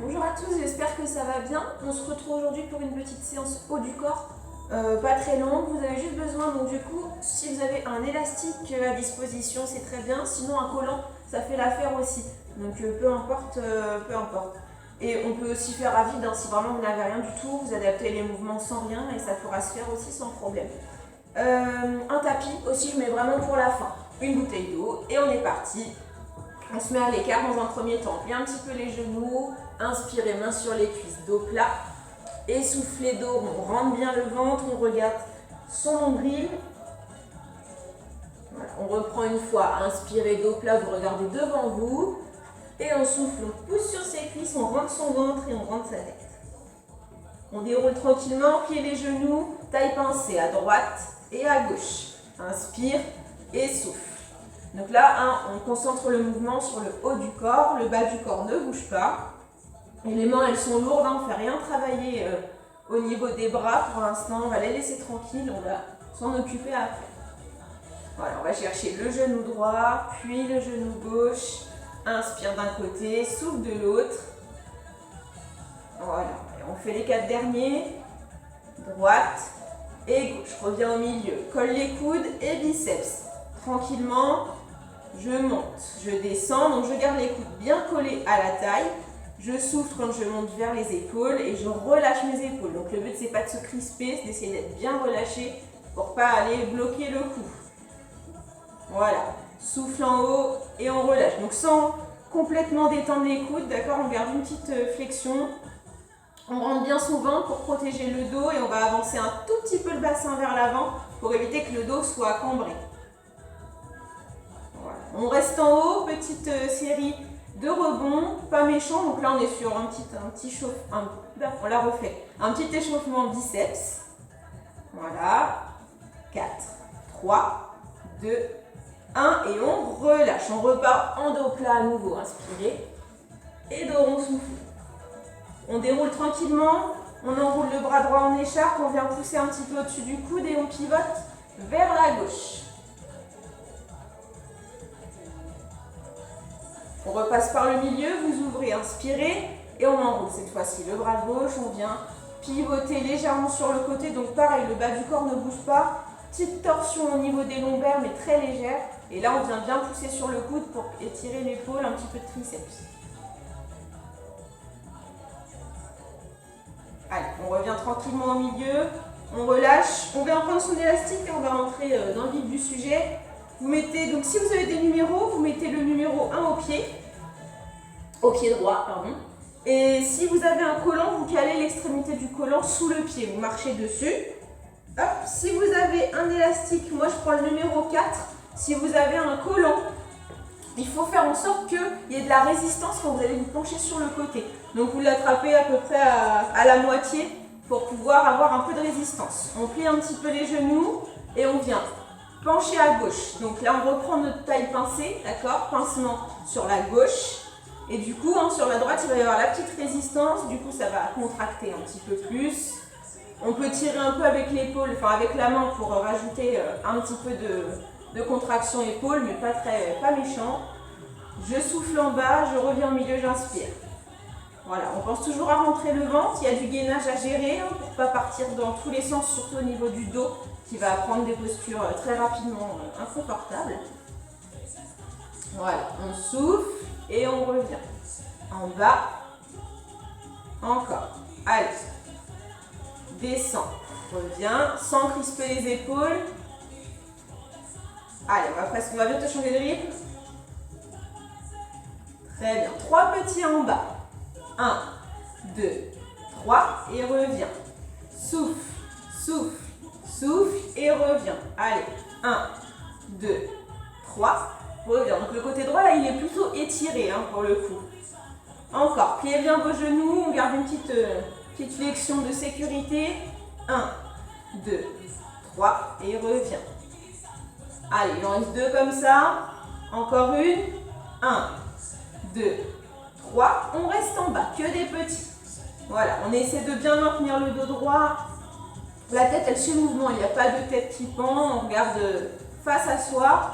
Bonjour à tous, j'espère que ça va bien. On se retrouve aujourd'hui pour une petite séance haut du corps, pas très longue. Vous avez juste besoin, donc du coup, si vous avez un élastique à disposition, c'est très bien. Sinon, un collant, ça fait l'affaire aussi. Donc peu importe, peu importe. Et on peut aussi faire à vide, hein, si vraiment vous n'avez rien du tout, vous adaptez les mouvements sans rien et ça pourra se faire aussi sans problème. Un tapis aussi, je mets vraiment pour la fin. Une bouteille d'eau et on est parti. On se met à l'écart dans un premier temps. Plie un petit peu les genoux, inspirez, main sur les cuisses, dos plat. Essoufflez dos, on rentre bien le ventre, on regarde son nombril. Voilà, on reprend une fois, inspirez, dos plat, vous regardez devant vous. Et on souffle, on pousse sur ses cuisses, on rentre son ventre et on rentre sa tête. On déroule tranquillement, pliez les genoux, taille pincée à droite et à gauche. Inspire et souffle. Donc là, on concentre le mouvement sur le haut du corps, le bas du corps ne bouge pas. Et les mains, elles sont lourdes, on ne fait rien travailler au niveau des bras pour l'instant. On va les laisser tranquilles, on va s'en occuper après. Voilà, on va chercher le genou droit, puis le genou gauche. Inspire d'un côté, souffle de l'autre. Voilà, et on fait les 4 derniers. Droite et gauche. Reviens au milieu. Colle les coudes et biceps. Tranquillement, je monte, je descends, donc je garde les coudes bien collés à la taille. Je souffle quand je monte vers les épaules et je relâche mes épaules. Donc le but, c'est pas de se crisper, c'est d'essayer d'être bien relâché pour pas aller bloquer le cou. Voilà, souffle en haut et on relâche. Donc sans complètement détendre les coudes, d'accord, on garde une petite flexion. On rentre bien son ventre pour protéger le dos et on va avancer un tout petit peu le bassin vers l'avant pour éviter que le dos soit cambré. Voilà. On reste en haut, petite série de rebonds, pas méchant. Donc là on est sur un petit chauffement, on la refait. Un petit échauffement biceps. Voilà. 4, 3, 2, 1 et on relâche. On repart en dos plat à nouveau. Inspirez. Et dos rond souffle. On déroule tranquillement. On enroule le bras droit en écharpe. On vient pousser un petit peu au-dessus du coude et on pivote vers la gauche. On repasse par le milieu, vous ouvrez, inspirez et on enroule cette fois-ci le bras gauche. On vient pivoter légèrement sur le côté. Donc pareil, le bas du corps ne bouge pas. Petite torsion au niveau des lombaires mais très légère. Et là, on vient bien pousser sur le coude pour étirer l'épaule, un petit peu de triceps. Allez, on revient tranquillement au milieu. On relâche. On vient prendre son élastique et on va rentrer dans le vif du sujet. Vous mettez, donc si vous avez des numéros, vous mettez le numéro 1 au pied droit, pardon. Et si vous avez un collant, vous calez l'extrémité du collant sous le pied. Vous marchez dessus. Hop. Si vous avez un élastique, moi je prends le numéro 4. Si vous avez un collant, il faut faire en sorte qu'il y ait de la résistance quand vous allez vous pencher sur le côté. Donc vous l'attrapez à peu près à la moitié pour pouvoir avoir un peu de résistance. On plie un petit peu les genoux et on vient pencher à gauche. Donc là on reprend notre taille pincée, d'accord, pincement sur la gauche. Et du coup, sur la droite, il va y avoir la petite résistance. Du coup, ça va contracter un petit peu plus. On peut tirer un peu avec l'épaule, enfin avec la main pour rajouter un petit peu de contraction épaule, mais pas méchant. Je souffle en bas, je reviens au milieu, j'inspire. Voilà, on pense toujours à rentrer le ventre. Il y a du gainage à gérer pour ne pas partir dans tous les sens, surtout au niveau du dos, qui va prendre des postures très rapidement inconfortables. Voilà, on souffle et on revient. En bas, encore. Allez, descend, reviens, sans crisper les épaules. Allez, on va bientôt changer de rythme. Très bien, 3 petits en bas. 1, 2, 3 et reviens. Souffle, souffle, souffle et reviens. Allez, 1, 2, 3, reviens. Donc le côté droit là il est plutôt étiré pour le coup. Encore, pliez bien vos genoux, on garde une petite flexion de sécurité. 1, 2, 3 et reviens. Allez, il en reste 2 comme ça. Encore une. 1, 2, 3. On reste en bas, que des petits. Voilà, on essaie de bien maintenir le dos droit. La tête, elle suit le mouvement. Il n'y a pas de tête qui pend. On regarde face à soi.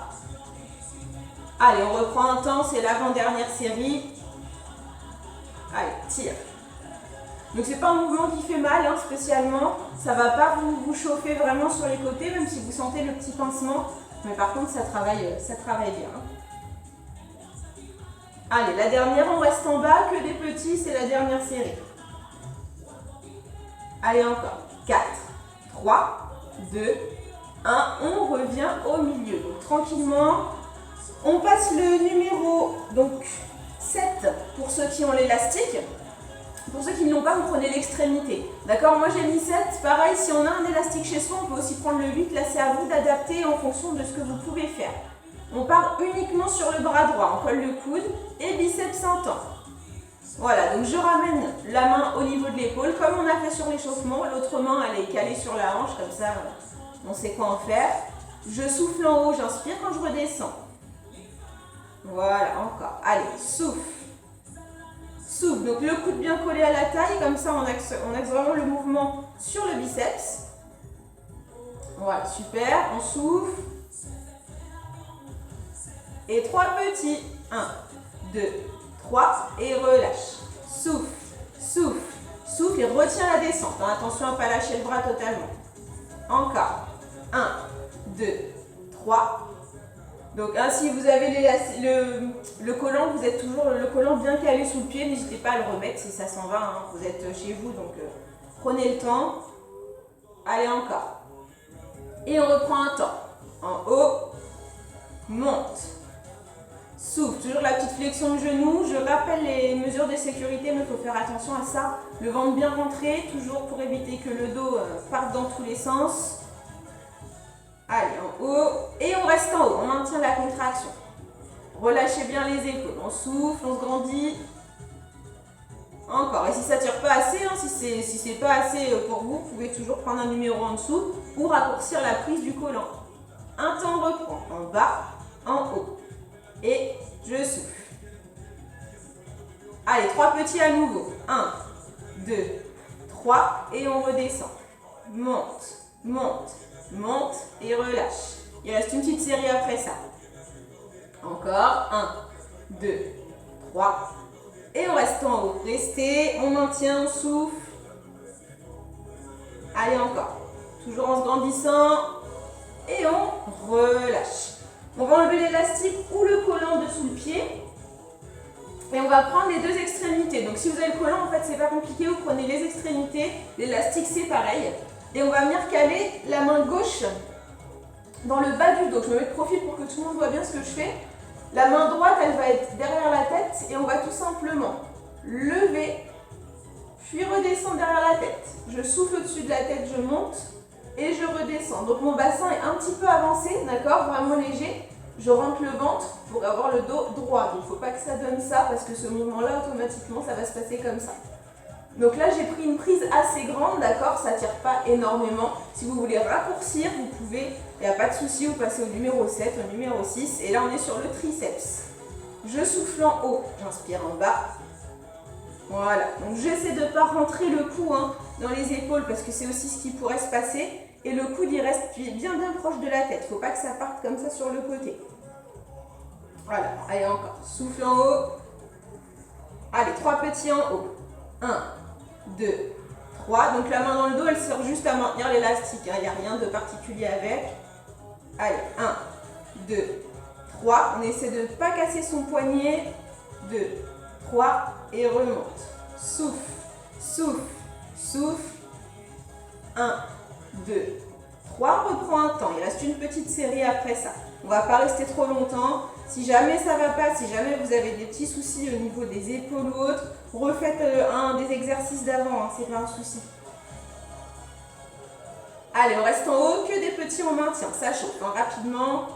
Allez, on reprend un temps. C'est l'avant-dernière série. Allez, tire. Donc c'est pas un mouvement qui fait mal hein, spécialement. Ça va pas vous chauffer vraiment sur les côtés, même si vous sentez le petit pincement. Mais par contre, ça travaille bien. Hein. Allez, la dernière, on reste en bas, que des petits, c'est la dernière série. Allez, encore. 4, 3, 2, 1. On revient au milieu. Donc tranquillement, on passe le numéro donc 7 pour ceux qui ont l'élastique. Pour ceux qui ne l'ont pas, vous prenez l'extrémité. D'accord? Moi j'ai mis 7. Pareil, si on a un élastique chez soi, on peut aussi prendre le 8. Là, c'est à vous d'adapter en fonction de ce que vous pouvez faire. On part uniquement sur le bras droit. On colle le coude et biceps intense. Voilà, donc je ramène la main au niveau de l'épaule, comme on a fait sur l'échauffement. L'autre main, elle est calée sur la hanche, comme ça, on sait quoi en faire. Je souffle en haut, j'inspire quand je redescends. Voilà, encore. Allez, souffle. Souffle, donc le coude bien collé à la taille, comme ça on axe vraiment le mouvement sur le biceps. Voilà, super, on souffle. Et 3 petits. 1, 2, 3 et relâche. Souffle, souffle, souffle et retiens la descente. Hein. Attention à ne pas lâcher le bras totalement. Encore. 1, 2, 3. Donc si vous avez le collant, vous êtes toujours le collant bien calé sous le pied, n'hésitez pas à le remettre si ça s'en va. Hein. Vous êtes chez vous, donc prenez le temps. Allez, encore. Et on reprend un temps. En haut, monte. Souffle, toujours la petite flexion de genou. Je rappelle les mesures de sécurité, mais il faut faire attention à ça. Le ventre bien rentré, toujours pour éviter que le dos parte dans tous les sens. Allez, en haut. Et on reste en haut, on maintient la contraction. Relâchez bien les épaules. On souffle, on se grandit. Encore. Et si ça ne tire pas assez, hein, si c'est pas assez pour vous, vous pouvez toujours prendre un numéro en dessous pour raccourcir la prise du collant. Un temps reprend. En bas, en haut. Et je souffle. Allez, 3 petits à nouveau. 1, 2, 3 et on redescend. Monte, monte, monte et relâche. Il reste une petite série après ça. Encore. 1, 2, 3 et on reste en haut. Restez, on maintient, on souffle. Allez, encore. Toujours en se grandissant et on relâche. On va enlever l'élastique ou le collant dessous le pied. Et on va prendre les deux extrémités. Donc si vous avez le collant, en fait, c'est pas compliqué. Vous prenez les extrémités. L'élastique, c'est pareil. Et on va venir caler la main gauche dans le bas du dos. Je me mets de profil pour que tout le monde voit bien ce que je fais. La main droite, elle va être derrière la tête. Et on va tout simplement lever, puis redescendre derrière la tête. Je souffle au-dessus de la tête, je monte. Et je redescends. Donc mon bassin est un petit peu avancé, d'accord, vraiment léger. Je rentre le ventre pour avoir le dos droit. Donc il ne faut pas que ça donne ça parce que ce mouvement-là, automatiquement, ça va se passer comme ça. Donc là, j'ai pris une prise assez grande, d'accord, ça ne tire pas énormément. Si vous voulez raccourcir, vous pouvez, il n'y a pas de souci, vous passez au numéro 7, au numéro 6. Et là, on est sur le triceps. Je souffle en haut, j'inspire en bas. Voilà, donc j'essaie de ne pas rentrer le cou dans les épaules parce que c'est aussi ce qui pourrait se passer. Et le coude, il reste bien proche de la tête. Il ne faut pas que ça parte comme ça sur le côté. Voilà, allez encore. Souffle en haut. Allez, 3 petits en haut. 1, 2, 3. Donc la main dans le dos, elle sert juste à maintenir l'élastique. Il n'y a rien de particulier avec. Allez, 1, 2, 3. On essaie de ne pas casser son poignet. 2, 3 et remonte. Souffle, souffle, souffle. 1, 2, 3, reprends un temps. Il reste une petite série après ça. On ne va pas rester trop longtemps. Si jamais ça ne va pas, si jamais vous avez des petits soucis au niveau des épaules ou autres, refaites un des exercices d'avant, c'est pas un souci. Allez, on reste en haut, que des petits, on maintient. Ça chauffe rapidement.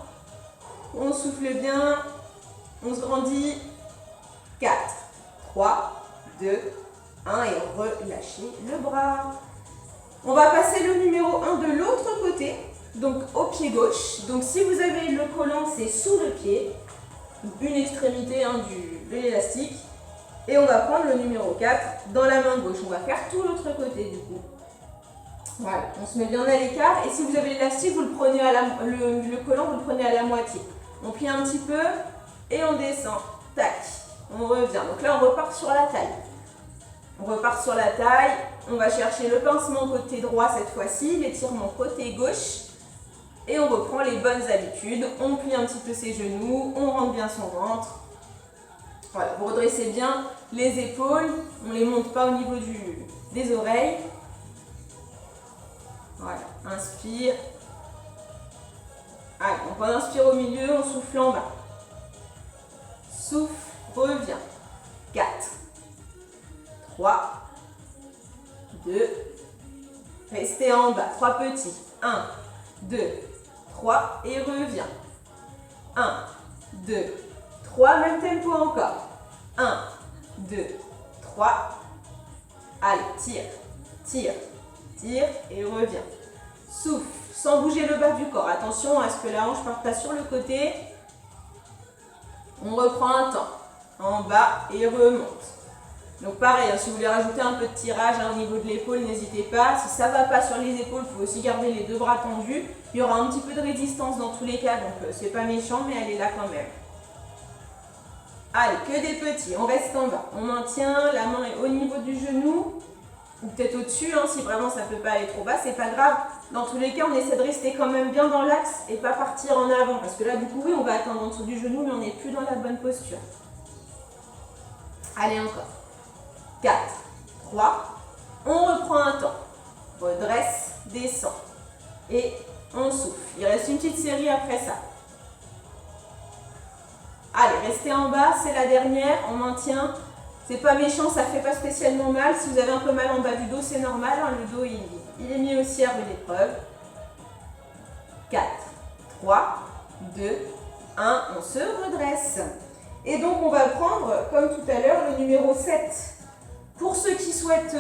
On souffle bien. On se grandit. 4, 3, 2, 1 et relâchez le bras. On va passer le numéro 1 de l'autre côté, donc au pied gauche. Donc si vous avez le collant, c'est sous le pied, une extrémité de l'élastique. Et on va prendre le numéro 4 dans la main gauche. On va faire tout l'autre côté du coup. Voilà, on se met bien à l'écart. Et si vous avez l'élastique, vous le prenez le collant, vous le prenez à la moitié. On plie un petit peu et on descend. Tac, on revient. Donc là, on repart sur la taille. On repart sur la taille. On va chercher le pincement côté droit cette fois-ci, l'étirement côté gauche. Et on reprend les bonnes habitudes. On plie un petit peu ses genoux, on rentre bien son ventre. Voilà, vous redressez bien les épaules. On ne les monte pas au niveau des oreilles. Voilà, inspire. Allez, donc on inspire au milieu, on souffle en bas. Souffle, revient. 4, 3, 2, restez en bas. 3 petits. 1, 2, 3 et revient. 1, 2, 3, même tempo encore. 1, 2, 3. Allez, tire, tire, tire et revient. Souffle, sans bouger le bas du corps. Attention à ce que la hanche ne parte pas sur le côté. On reprend un temps. En bas et remonte. Donc pareil, si vous voulez rajouter un peu de tirage au niveau de l'épaule, n'hésitez pas. Si ça ne va pas sur les épaules, vous pouvez aussi garder les deux bras tendus. Il y aura un petit peu de résistance dans tous les cas, donc c'est pas méchant, mais elle est là quand même. Allez, que des petits, on reste en bas. On maintient, la main est au niveau du genou, ou peut-être au-dessus, si vraiment ça ne peut pas aller trop bas, c'est pas grave. Dans tous les cas, on essaie de rester quand même bien dans l'axe et pas partir en avant. Parce que là, du coup, oui, on va atteindre en dessous du genou, mais on n'est plus dans la bonne posture. Allez, encore. 4, 3, on reprend un temps. Redresse, descend. Et on souffle. Il reste une petite série après ça. Allez, restez en bas, c'est la dernière, on maintient. C'est pas méchant, ça fait pas spécialement mal. Si vous avez un peu mal en bas du dos, c'est normal. Le dos, il est mis aussi à rude épreuve. 4, 3, 2, 1, on se redresse. Et donc, on va prendre, comme tout à l'heure, le numéro 7. Pour ceux qui souhaitent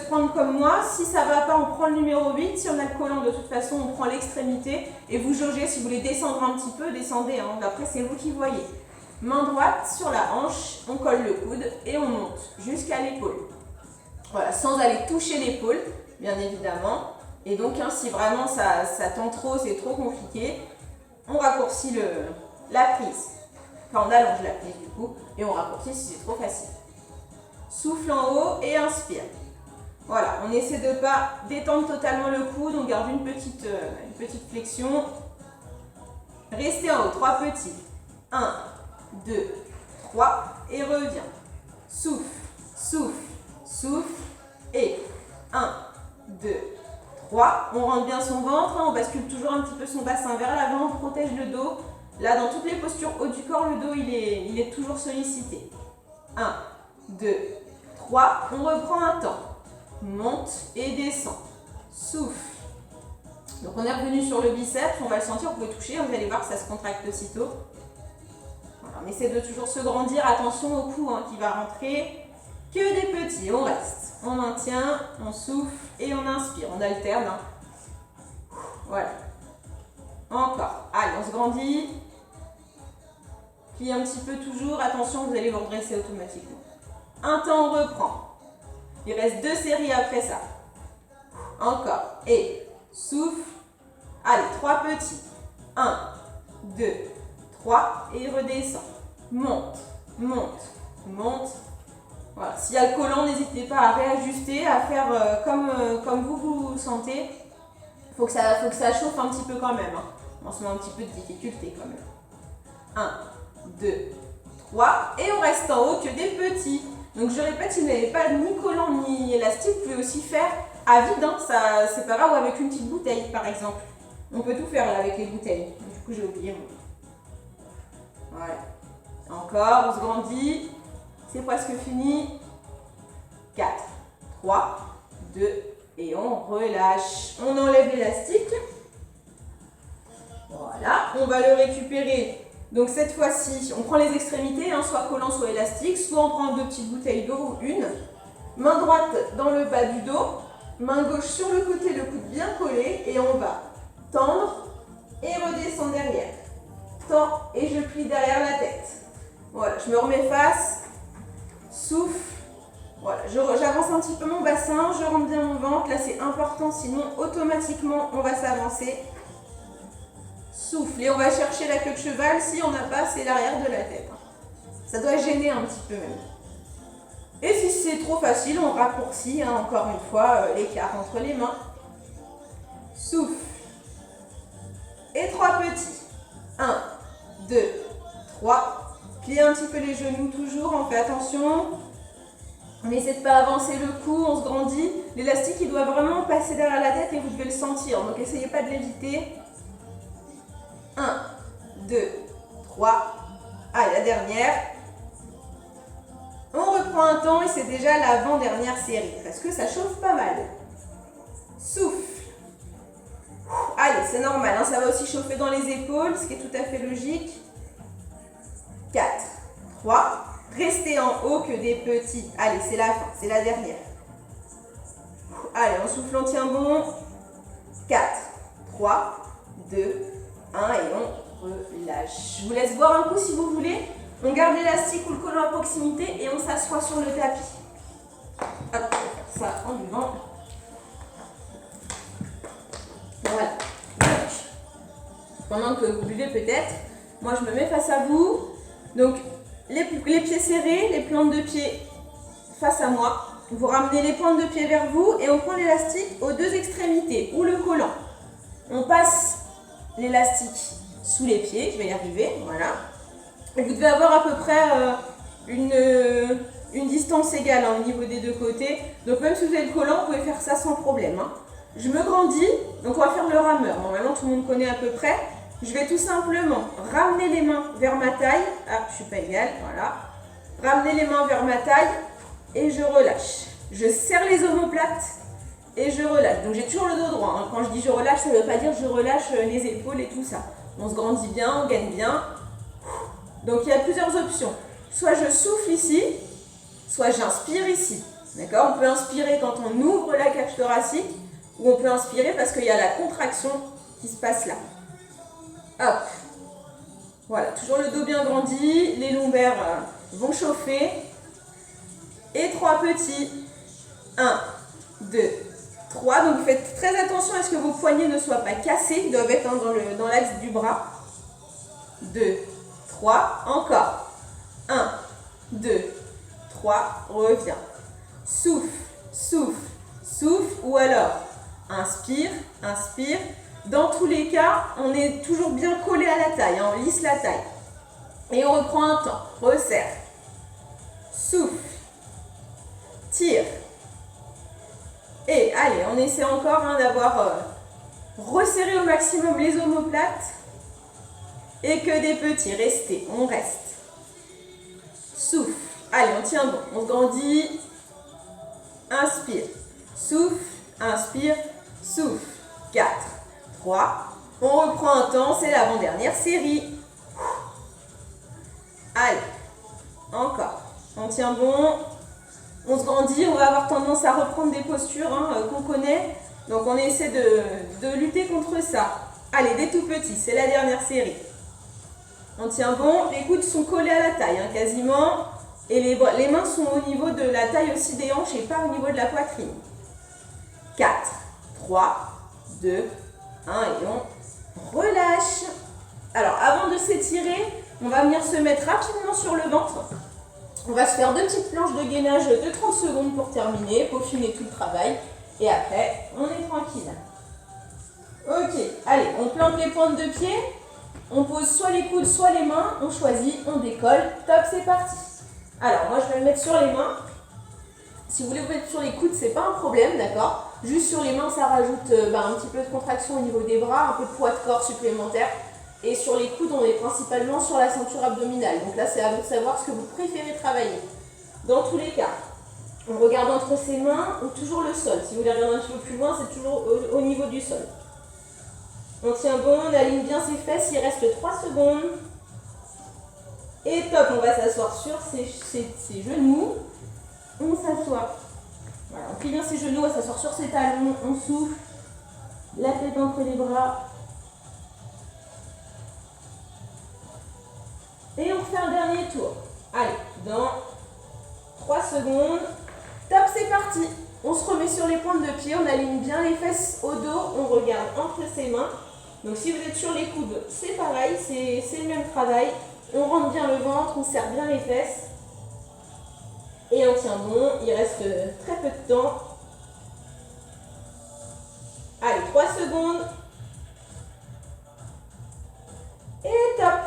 prendre comme moi, si ça ne va pas, on prend le numéro 8. Si on a le collant, de toute façon, on prend l'extrémité. Et vous jaugez, si vous voulez descendre un petit peu, descendez. Après, c'est vous qui voyez. Main droite sur la hanche, on colle le coude et on monte jusqu'à l'épaule. Voilà, sans aller toucher l'épaule, bien évidemment. Et donc, si vraiment ça tend trop, c'est trop compliqué, on raccourcit la prise. Enfin, on allonge la prise du coup et on raccourcit si c'est trop facile. Souffle en haut et inspire. Voilà, on essaie de ne pas détendre totalement le coude, on garde une petite flexion. Restez en haut, 3 petits. 1, 2, 3 et reviens. Souffle, souffle, souffle et 1, 2, 3. On rentre bien son ventre, on bascule toujours un petit peu son bassin vers l'avant, on protège le dos. Là, dans toutes les postures haut du corps, le dos, il est toujours sollicité. 1, 2, 3. On reprend un temps. Monte et descend. Souffle. Donc, on est revenu sur le biceps. On va le sentir, vous pouvez toucher. Vous allez voir que ça se contracte aussitôt. Voilà, on essaie de toujours se grandir. Attention au cou qui va rentrer. Que des petits. On reste. On maintient, on souffle et on inspire. On alterne. Voilà. Encore. Allez, on se grandit. Plie un petit peu toujours. Attention, vous allez vous redresser automatiquement. Un temps, on reprend. Il reste 2 séries après ça. Encore. Et souffle. Allez, 3 petits. 1, 2, 3. Et redescend. Monte, monte, monte. Voilà. S'il y a le collant, n'hésitez pas à réajuster, à faire comme vous sentez. Faut que ça chauffe un petit peu quand même. On se met un petit peu de difficulté quand même. 1, 2, 3. Et on reste en haut que des petits. Donc je répète, si vous n'avez pas ni collant ni élastique, vous pouvez aussi faire à vide. C'est pas grave, ou avec une petite bouteille par exemple. On peut tout faire là avec les bouteilles. Du coup, j'ai oublié moi. Voilà. Encore, on se grandit. C'est presque fini. 4, 3, 2, et on relâche. On enlève l'élastique. Voilà, on va le récupérer. Donc cette fois-ci, on prend les extrémités, soit collant, soit élastique, soit on prend 2 petites bouteilles d'eau ou une. Main droite dans le bas du dos, main gauche sur le côté, le coude bien collé, et on va tendre et redescendre derrière. Tends et je plie derrière la tête. Voilà, je me remets face, souffle. Voilà, j'avance un petit peu mon bassin, je rentre bien mon ventre. Là, c'est important, sinon automatiquement, on va s'avancer. Souffle et on va chercher la queue de cheval. Si on n'a pas, c'est l'arrière de la tête. Ça doit gêner un petit peu même. Et si c'est trop facile, on raccourcit encore une fois l'écart entre les mains. Souffle. Et 3 petits. 1, 2, 3. Pliez un petit peu les genoux toujours, on fait attention. On essaie de ne pas avancer le cou, on se grandit. L'élastique, il doit vraiment passer derrière la tête et vous devez le sentir. Donc, essayez pas de l'éviter. 1, 2, 3. Allez, la dernière. On reprend un temps et c'est déjà l'avant-dernière série. Parce que ça chauffe pas mal. Souffle. Allez, c'est normal, hein, ça va aussi chauffer dans les épaules, ce qui est tout à fait logique. 4, 3. Restez en haut que des petits. Allez, c'est la fin, c'est la dernière. Allez, on souffle, on tient bon. 4, 3, 2, 1 et on relâche. Je vous laisse boire un coup si vous voulez. On garde l'élastique ou le collant à proximité et on s'assoit sur le tapis. Hop, on va faire ça en buvant. Voilà. Donc, pendant que vous buvez peut-être, moi je me mets face à vous. Donc, les pieds serrés, les plantes de pied face à moi. Vous ramenez les pointes de pied vers vous et on prend l'élastique aux deux extrémités ou le collant. On passe l'élastique sous les pieds, je vais y arriver, voilà. Et vous devez avoir à peu près une distance égale au niveau des deux côtés. Donc même si vous avez le collant, vous pouvez faire ça sans problème. Je me grandis, donc on va faire le rameur. Normalement tout le monde connaît à peu près. Je vais tout simplement ramener les mains vers ma taille. Ah, je ne suis pas égale, voilà. Ramener les mains vers ma taille et je relâche. Je serre les omoplates et je relâche. Donc j'ai toujours le dos droit. Quand je dis je relâche, ça ne veut pas dire je relâche les épaules et tout ça. On se grandit bien, on gagne bien. Donc il y a plusieurs options. Soit je souffle ici, soit j'inspire ici. D'accord? On peut inspirer quand on ouvre la cage thoracique ou on peut inspirer parce qu'il y a la contraction qui se passe là. Hop. Voilà, toujours le dos bien grandi, les lombaires vont chauffer. Et 3 petits. 1, 2, 3. Donc faites très attention à ce que vos poignets ne soient pas cassés. Ils doivent être dans l'axe du bras. 2, 3. Encore. 1, 2, 3. Reviens. Souffle, souffle, souffle. Ou alors, inspire, inspire. Dans tous les cas, on est toujours bien collé à la taille. On lisse la taille. Et on reprend un temps. Resserre. Souffle. Tire. Et allez, on essaie encore d'avoir resserré au maximum les omoplates. Et que des petits. Restez, on reste. Souffle. Allez, on tient bon. On se grandit. Inspire. Souffle. Inspire. Souffle. 4, 3. On reprend un temps. C'est l'avant-dernière série. Allez. Encore. On tient bon. On se grandit. On va avoir tendance à reprendre des postures qu'on connaît. Donc, on essaie de lutter contre ça. Allez, des tout petits. C'est la dernière série. On tient bon, les coudes sont collés à la taille, quasiment. Et les mains sont au niveau de la taille aussi des hanches et pas au niveau de la poitrine. 4, 3, 2, 1 et on relâche. Alors, avant de s'étirer, on va venir se mettre rapidement sur le ventre. On va se faire 2 petites planches de gainage de 30 secondes pour terminer, peaufiner tout le travail. Et après, on est tranquille. Ok, allez, on plante les pointes de pied. On pose soit les coudes, soit les mains, on choisit, on décolle, top, c'est parti. Alors, moi je vais me mettre sur les mains. Si vous voulez vous mettre sur les coudes, c'est pas un problème, d'accord? Juste sur les mains, ça rajoute un petit peu de contraction au niveau des bras, un peu de poids de corps supplémentaire. Et sur les coudes, on est principalement sur la ceinture abdominale. Donc là, c'est à vous de savoir ce que vous préférez travailler. Dans tous les cas, on regarde entre ses mains ou toujours le sol. Si vous voulez regarder un petit peu plus loin, c'est toujours au niveau du sol. On tient bon, on aligne bien ses fesses, il reste 3 secondes. Et top, on va s'asseoir sur ses genoux. On s'assoit. Voilà, on plie bien ses genoux, on va s'asseoir sur ses talons, on souffle. La tête entre les bras. Et on refait un dernier tour. Allez, dans 3 secondes. Top, c'est parti. On se remet sur les pointes de pied, on aligne bien les fesses au dos, on regarde entre ses mains. Donc si vous êtes sur les coudes, c'est pareil, c'est le même travail. On rentre bien le ventre, on serre bien les fesses. Et on tient bon, il reste très peu de temps. Allez, 3 secondes. Et top.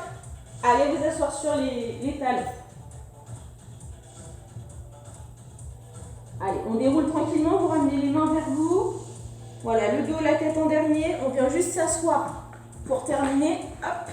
Allez vous asseoir sur les talons. Allez, on déroule tranquillement, vous ramenez les mains vers vous. Voilà, le dos, la tête en dernier. On vient juste s'asseoir pour terminer. Hop.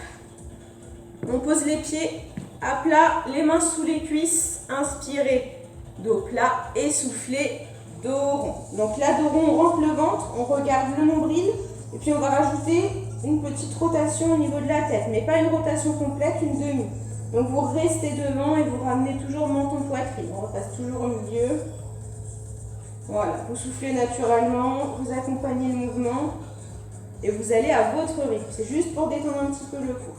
On pose les pieds à plat, les mains sous les cuisses. Inspirez, dos plat, et soufflez, dos rond. Donc là, dos rond, on rentre le ventre, on regarde le nombril. Et puis on va rajouter une petite rotation au niveau de la tête, mais pas une rotation complète, une demi. Donc vous restez devant et vous ramenez toujours menton-poitrine. On repasse toujours au milieu. Voilà, vous soufflez naturellement, vous accompagnez le mouvement et vous allez à votre rythme. C'est juste pour détendre un petit peu le cou.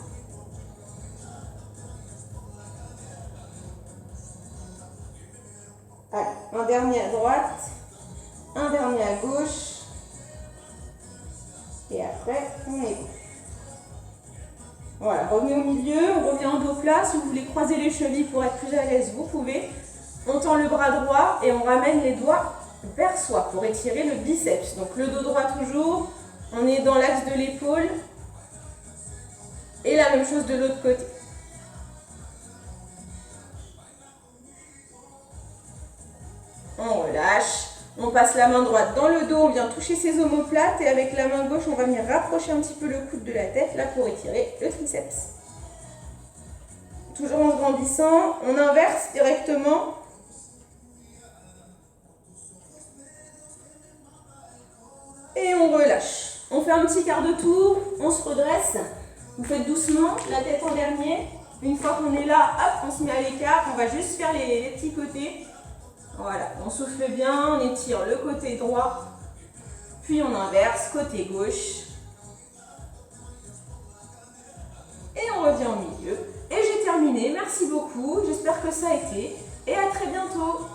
Allez, un dernier à droite, un dernier à gauche. Et après, on est bon. Voilà, revenez au milieu, on revient en dos plat. Si vous voulez croiser les chevilles pour être plus à l'aise, vous pouvez. On tend le bras droit et on ramène les doigts vers soi pour étirer le biceps. Donc le dos droit toujours, on est dans l'axe de l'épaule. Et la même chose de l'autre côté. On relâche. On passe la main droite dans le dos, on vient toucher ses omoplates et avec la main gauche, on va venir rapprocher un petit peu le coude de la tête là pour étirer le triceps. Toujours en grandissant, on inverse directement. Et on relâche. On fait un petit quart de tour, on se redresse. Vous faites doucement, la tête en dernier. Une fois qu'on est là, hop, on se met à l'écart. On va juste faire les petits côtés. Voilà, on souffle bien, on étire le côté droit, puis on inverse, côté gauche. Et on revient au milieu. Et j'ai terminé, merci beaucoup, j'espère que ça a été, et à très bientôt.